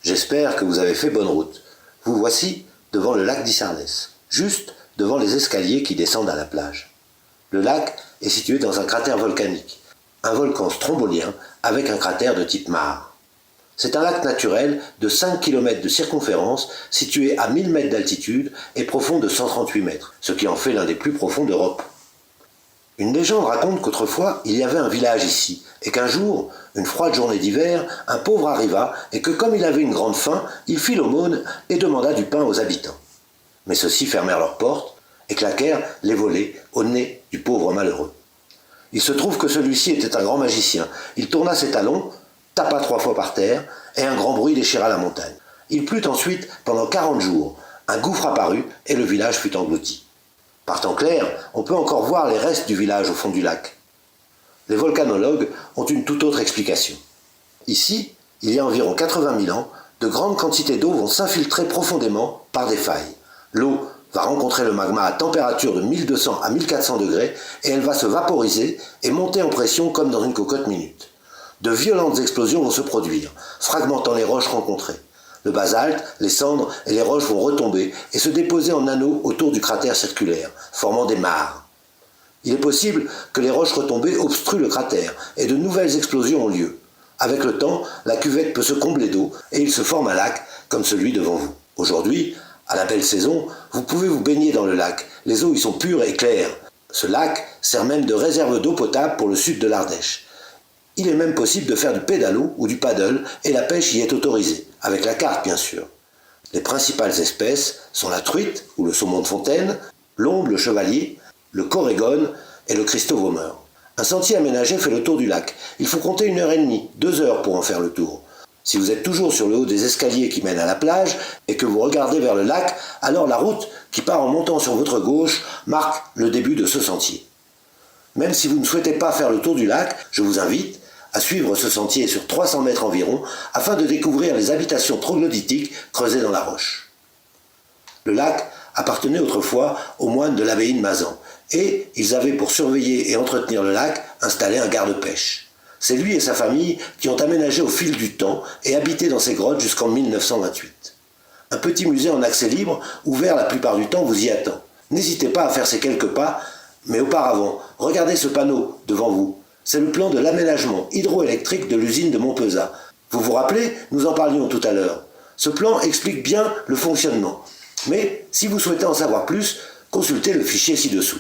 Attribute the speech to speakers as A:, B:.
A: J'espère que vous avez fait bonne route. Vous voici devant le lac d'Issarnès, juste devant les escaliers qui descendent à la plage. Le lac est situé dans un cratère volcanique, un volcan strombolien avec un cratère de type mare. C'est un lac naturel de 5 km de circonférence, situé à 1000 mètres d'altitude et profond de 138 mètres, ce qui en fait l'un des plus profonds d'Europe. Une légende raconte qu'autrefois, il y avait un village ici, et qu'un jour, une froide journée d'hiver, un pauvre arriva, et que comme il avait une grande faim, il fit l'aumône et demanda du pain aux habitants. Mais ceux-ci fermèrent leurs portes et claquèrent les volets au nez du pauvre malheureux. Il se trouve que celui-ci était un grand magicien. Il tourna ses talons, tapa 3 fois par terre, et un grand bruit déchira la montagne. Il plut ensuite pendant 40 jours. Un gouffre apparut, et le village fut englouti. Par temps clair, on peut encore voir les restes du village au fond du lac. Les volcanologues ont une toute autre explication. Ici, il y a environ 80 000 ans, de grandes quantités d'eau vont s'infiltrer profondément par des failles. L'eau va rencontrer le magma à température de 1200 à 1400 degrés et elle va se vaporiser et monter en pression comme dans une cocotte minute. De violentes explosions vont se produire, fragmentant les roches rencontrées. Le basalte, les cendres et les roches vont retomber et se déposer en anneaux autour du cratère circulaire, formant des mares. Il est possible que les roches retombées obstruent le cratère et de nouvelles explosions ont lieu. Avec le temps, la cuvette peut se combler d'eau et il se forme un lac comme celui devant vous. Aujourd'hui, à la belle saison, vous pouvez vous baigner dans le lac. Les eaux y sont pures et claires. Ce lac sert même de réserve d'eau potable pour le sud de l'Ardèche. Il est même possible de faire du pédalo ou du paddle et la pêche y est autorisée, avec la carte bien sûr. Les principales espèces sont la truite ou le saumon de fontaine, l'omble, le chevalier, le corégone et le christovomeur. Un sentier aménagé fait le tour du lac. Il faut compter 1h30, 2 heures pour en faire le tour. Si vous êtes toujours sur le haut des escaliers qui mènent à la plage et que vous regardez vers le lac, alors la route qui part en montant sur votre gauche marque le début de ce sentier. Même si vous ne souhaitez pas faire le tour du lac, je vous invite à suivre ce sentier sur 300 mètres environ afin de découvrir les habitations troglodytiques creusées dans la roche. Le lac appartenait autrefois aux moines de l'abbaye de Mazan et ils avaient pour surveiller et entretenir le lac installé un garde-pêche. C'est lui et sa famille qui ont aménagé au fil du temps et habité dans ces grottes jusqu'en 1928. Un petit musée en accès libre, ouvert la plupart du temps, vous y attend. N'hésitez pas à faire ces quelques pas, mais auparavant, regardez ce panneau devant vous. C'est le plan de l'aménagement hydroélectrique de l'usine de Montpezat. Vous vous rappelez, nous en parlions tout à l'heure. Ce plan explique bien le fonctionnement. Mais si vous souhaitez en savoir plus, consultez le fichier ci-dessous.